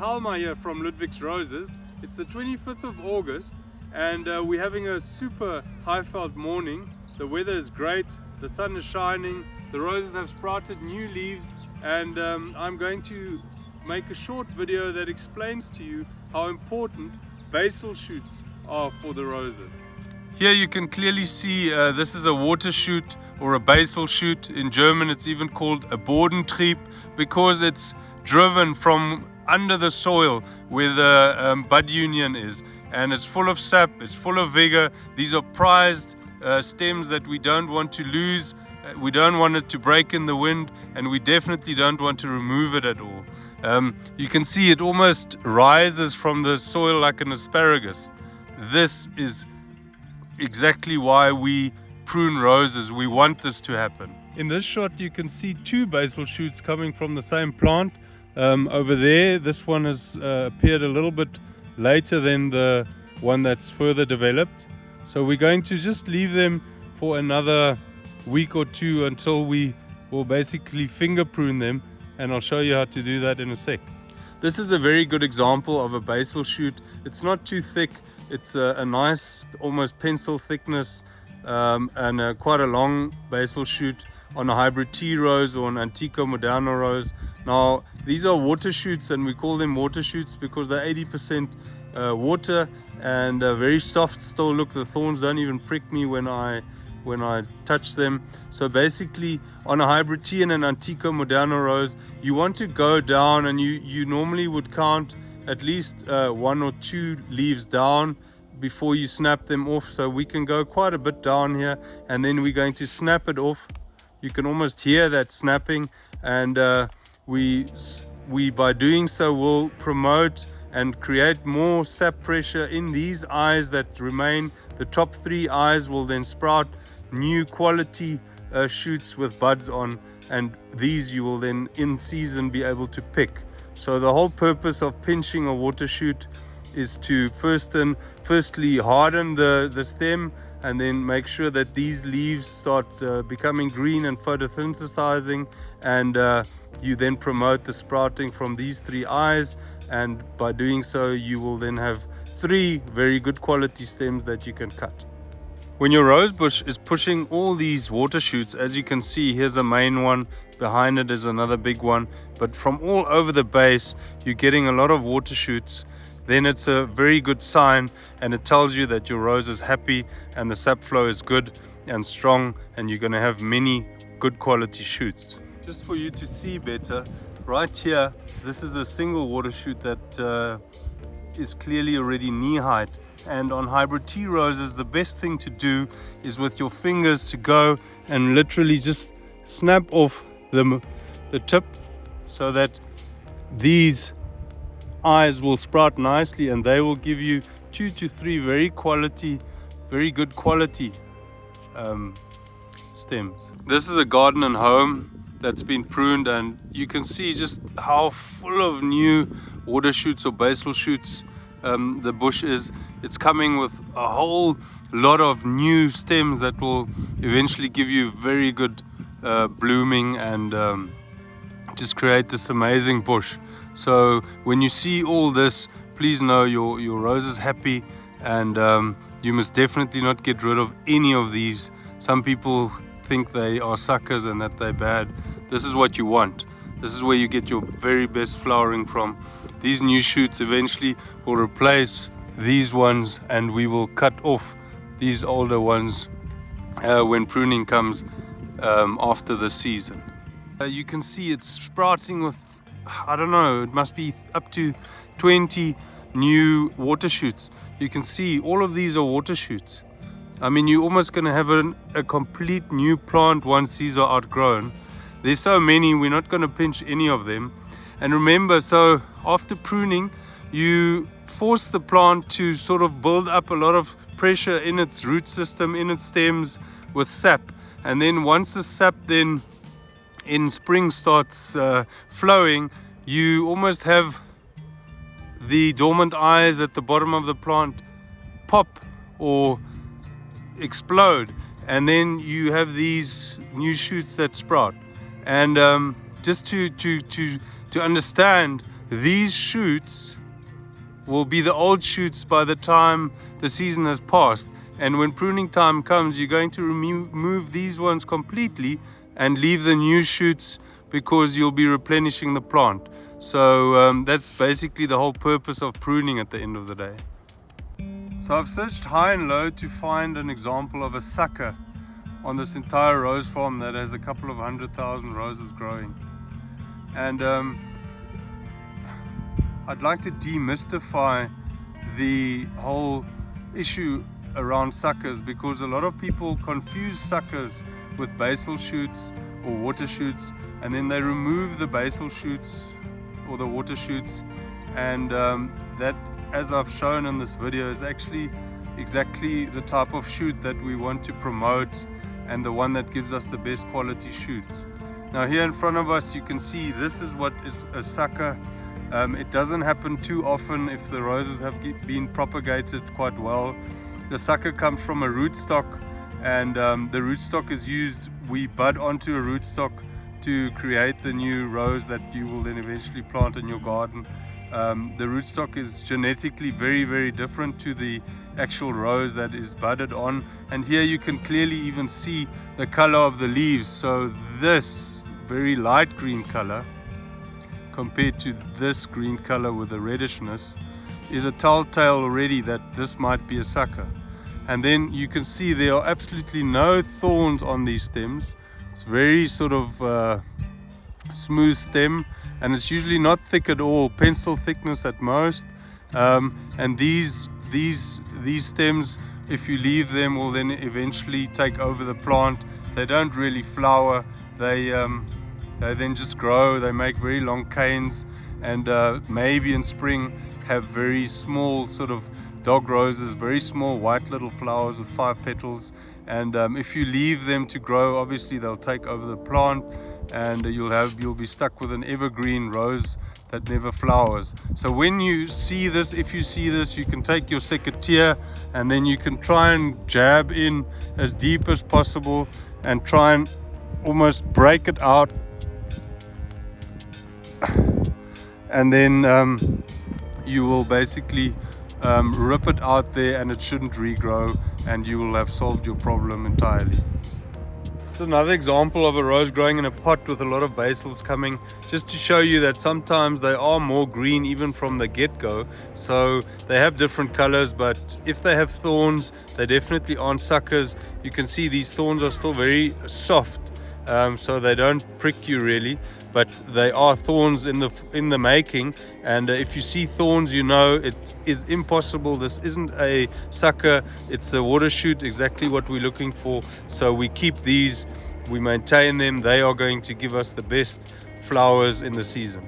Halmar here from Ludwig's Roses. It's the 25th of August and we're having a super high-felt morning. The weather is great, the sun is shining, the roses have sprouted new leaves, and I'm going to make a short video that explains to you how important basal shoots are for the roses. Here you can clearly see this is a water shoot or a basal shoot. In German it's even called a Bodentrieb because it's driven from under the soil where the bud union is, and it's full of sap, it's full of vigor. These are prized stems that we don't want to lose. We don't want it to break in the wind, and we definitely don't want to remove it at all. You can see it almost rises from the soil like an asparagus. This is exactly why we prune roses. We want this to happen. In this shot you can see two basal shoots coming from the same plant. Over there, this one has appeared a little bit later than the one that's further developed. So we're going to just leave them for another week or two until we will basically finger prune them, and I'll show you how to do that in a sec. This is a very good example of a basal shoot. It's not too thick. It's a nice, almost pencil thickness, and quite a long basal shoot on a hybrid tea rose or an Antico Moderno rose. Now these are water shoots, and we call them water shoots because they're 80% water and very soft still. Look, the thorns don't even prick me when I touch them. So basically on a hybrid tea and an Antico Moderno rose, you want to go down, and you normally would count at least 1 or 2 leaves down before you snap them off. So we can go quite a bit down here, and then we're going to snap it off. You can almost hear that snapping, and we by doing so will promote and create more sap pressure in these eyes that remain. The top 3 eyes will then sprout new quality shoots with buds on, and these you will then in season be able to pick. So the whole purpose of pinching a water shoot is to firstly harden the stem, and then make sure that these leaves start becoming green and photosynthesizing, and you then promote the sprouting from these 3 eyes, and by doing so you will then have 3 very good quality stems that you can cut. When your rose bush is pushing all these water shoots, as you can see, here's a main one, behind it is another big one, but from all over the base you're getting a lot of water shoots, then it's a very good sign, and it tells you that your rose is happy and the sap flow is good and strong, and you're going to have many good quality shoots. Just for you to see better, right here, this is a single water shoot that is clearly already knee height. And on hybrid tea roses, the best thing to do is with your fingers to go and literally just snap off the tip, so that these eyes will sprout nicely, and they will give you 2 to 3 very good quality stems. This is a garden and home that's been pruned, and you can see just how full of new water shoots or basal shoots the bush is. It's coming with a whole lot of new stems that will eventually give you very good blooming, and just create this amazing bush. So when you see all this, please know your rose is happy, and you must definitely not get rid of any of these. Some people think they are suckers and that they're bad. This is what you want. This is where you get your very best flowering from. These new shoots eventually will replace these ones, and we will cut off these older ones when pruning comes after the season. You can see it's sprouting with, I don't know, it must be up to 20 new water shoots. You can see all of these are water shoots. I mean, you're almost going to have a complete new plant once these are outgrown. There's so many, we're not going to pinch any of them. And remember, so after pruning, you force the plant to sort of build up a lot of pressure in its root system, in its stems, with sap. And then once the sap then in spring starts flowing, you almost have the dormant eyes at the bottom of the plant pop or explode, and then you have these new shoots that sprout. And just to understand these shoots will be the old shoots by the time the season has passed, and when pruning time comes you're going to remove these ones completely and leave the new shoots, because you'll be replenishing the plant. So that's basically the whole purpose of pruning at the end of the day. So I've searched high and low to find an example of a sucker on this entire rose farm that has a couple of 100,000 roses growing. And I'd like to demystify the whole issue around suckers, because a lot of people confuse suckers with basal shoots or water shoots, and then they remove the basal shoots or the water shoots, and that, as I've shown in this video, is actually exactly the type of shoot that we want to promote and the one that gives us the best quality shoots. Now here in front of us you can see this is what is a sucker. It doesn't happen too often if the roses have been propagated quite well. The sucker comes from a rootstock, and the rootstock is used, we bud onto a rootstock to create the new rose that you will then eventually plant in your garden. The rootstock is genetically very, very different to the actual rose that is budded on, and here you can clearly even see the color of the leaves. So this very light green color compared to this green color with the reddishness is a telltale already that this might be a sucker. And then you can see there are absolutely no thorns on these stems. It's very sort of smooth stem, and it's usually not thick at all, pencil thickness at most. And these stems, if you leave them, will then eventually take over the plant. They don't really flower, they then just grow. They make very long canes, and maybe in spring have very small sort of dog roses, very small white little flowers with 5 petals. And if you leave them to grow, obviously they'll take over the plant, and you'll be stuck with an evergreen rose that never flowers. So when you see this, if you see this, you can take your secateurs and then you can try and jab in as deep as possible and try and almost break it out, and then you will basically rip it out there, and it shouldn't regrow, and you will have solved your problem entirely. It's another example of a rose growing in a pot with a lot of basals coming, just to show you that sometimes they are more green even from the get-go. So they have different colors, but if they have thorns, they definitely aren't suckers. You can see these thorns are still very soft, so they don't prick you really, but they are thorns in the making. And if you see thorns, you know it is impossible. This isn't a sucker, it's a water shoot, exactly what we're looking for. So we keep these, we maintain them. They are going to give us the best flowers in the season.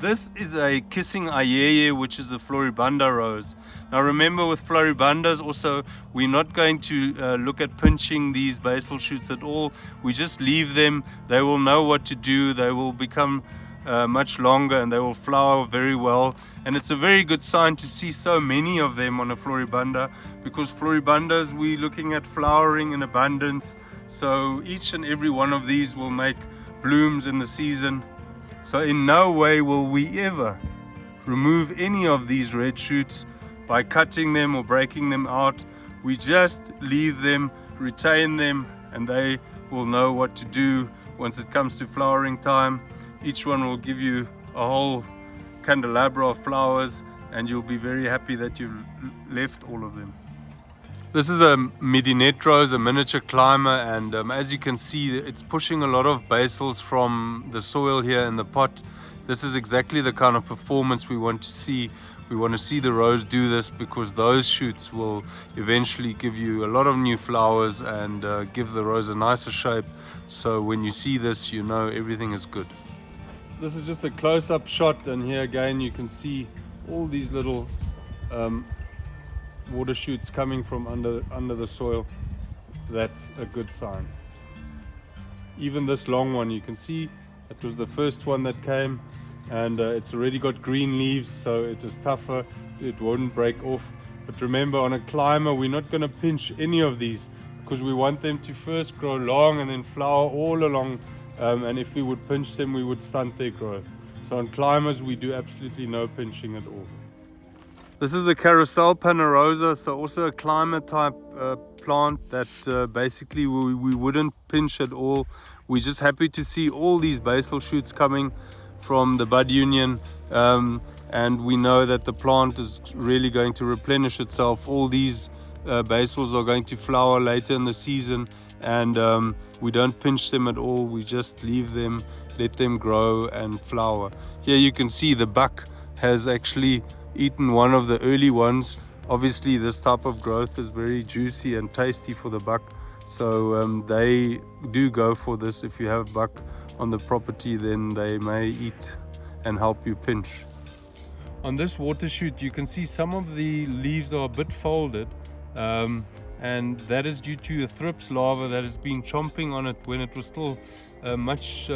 This is a kissing ayeye, which is a floribunda rose. Now remember, with floribundas also, we're not going to look at pinching these basal shoots at all. We just leave them. They will know what to do. They will become much longer, and they will flower very well. And it's a very good sign to see so many of them on a floribunda, because floribundas, we're looking at flowering in abundance. So each and every one of these will make blooms in the season. So in no way will we ever remove any of these red shoots by cutting them or breaking them out. We just leave them, retain them, and they will know what to do once it comes to flowering time. Each one will give you a whole candelabra of flowers, and you'll be very happy that you've left all of them. This is a midinette rose, a miniature climber, and as you can see, it's pushing a lot of basals from the soil here in the pot. This is exactly the kind of performance we want to see. We want to see the rose do this, because those shoots will eventually give you a lot of new flowers and give the rose a nicer shape. So when you see this, you know everything is good. This is just a close-up shot, and here again you can see all these little water shoots coming from under the soil. That's a good sign. Even this long one, you can see it was the first one that came, and it's already got green leaves, so it is tougher, it won't break off. But remember, on a climber, we're not going to pinch any of these, because we want them to first grow long and then flower all along, and if we would pinch them, we would stunt their growth. So on climbers we do absolutely no pinching at all. This is a carousel panerosa, so also a climber type plant that basically we wouldn't pinch at all. We're just happy to see all these basal shoots coming from the bud union, and we know that the plant is really going to replenish itself. All these basals are going to flower later in the season, and we don't pinch them at all. We just leave them, let them grow and flower. Here you can see the buck has actually eaten one of the early ones. Obviously this type of growth is very juicy and tasty for the buck, so they do go for this. If you have buck on the property, then they may eat and help you pinch. On this water shoot you can see some of the leaves are a bit folded, and that is due to a thrips larva that has been chomping on it when it was still much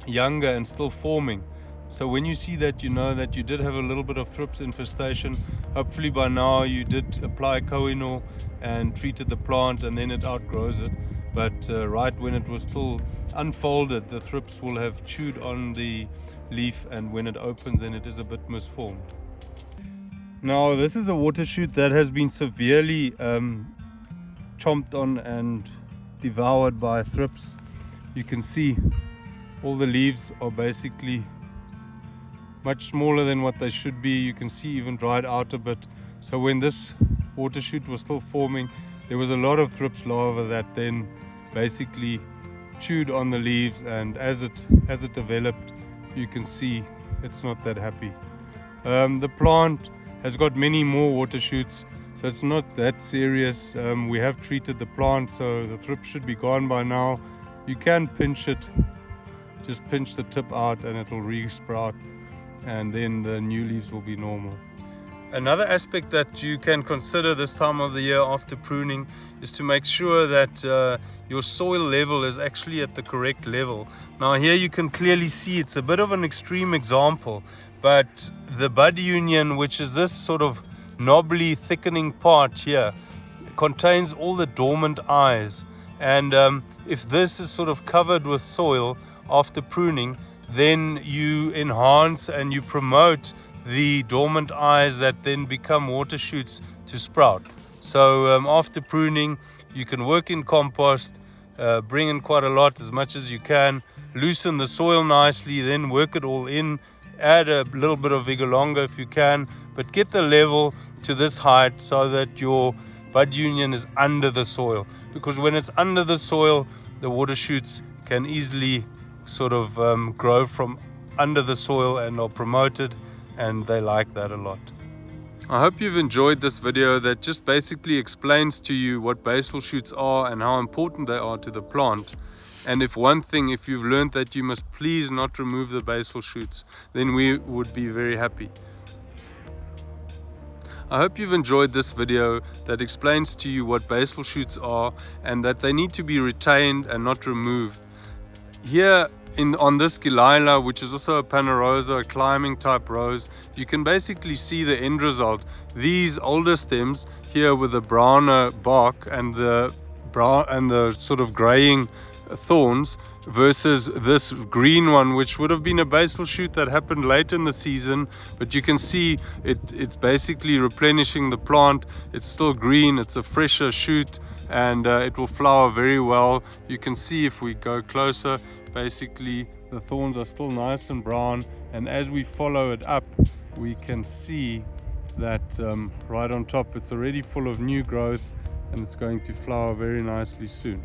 younger and still forming. So when you see that, you know that you did have a little bit of thrips infestation. Hopefully by now you did apply Koinor and treated the plant, and then it outgrows it. But right when it was still unfolded, the thrips will have chewed on the leaf, and when it opens then it is a bit misformed. Now this is a water shoot that has been severely chomped on and devoured by thrips. You can see all the leaves are basically much smaller than what they should be. You can see even dried out a bit. So when this water shoot was still forming, there was a lot of thrips larvae that then basically chewed on the leaves, and as it developed, you can see it's not that happy. The plant has got many more water shoots, so it's not that serious. We have treated the plant, so the thrips should be gone by now. You can pinch it, just pinch the tip out and it will re-sprout, and then the new leaves will be normal. Another aspect that you can consider this time of the year after pruning is to make sure that your soil level is actually at the correct level. Now here you can clearly see it's a bit of an extreme example, but the bud union, which is this sort of knobbly thickening part here, contains all the dormant eyes, and if this is sort of covered with soil after pruning, then you enhance and you promote the dormant eyes that then become water shoots to sprout. So after pruning you can work in compost, bring in quite a lot, as much as you can, loosen the soil nicely, then work it all in, add a little bit of vigolonga if you can, but get the level to this height so that your bud union is under the soil, because when it's under the soil the water shoots can easily sort of grow from under the soil and are promoted, and they like that a lot. I hope you've enjoyed this video that just basically explains to you what basal shoots are and how important they are to the plant. And if you've learned that you must please not remove the basal shoots, then we would be very happy. I hope you've enjoyed this video that explains to you what basal shoots are and that they need to be retained and not removed. Here on this Gilila, which is also a panerosa, a climbing type rose, you can basically see the end result. These older stems here with the browner bark and the sort of graying thorns, versus this green one, which would have been a basal shoot that happened late in the season, but you can see it's basically replenishing the plant. It's still green, it's a fresher shoot, and it will flower very well. You can see if we go closer, basically the thorns are still nice and brown, and as we follow it up we can see that right on top it's already full of new growth, and it's going to flower very nicely soon.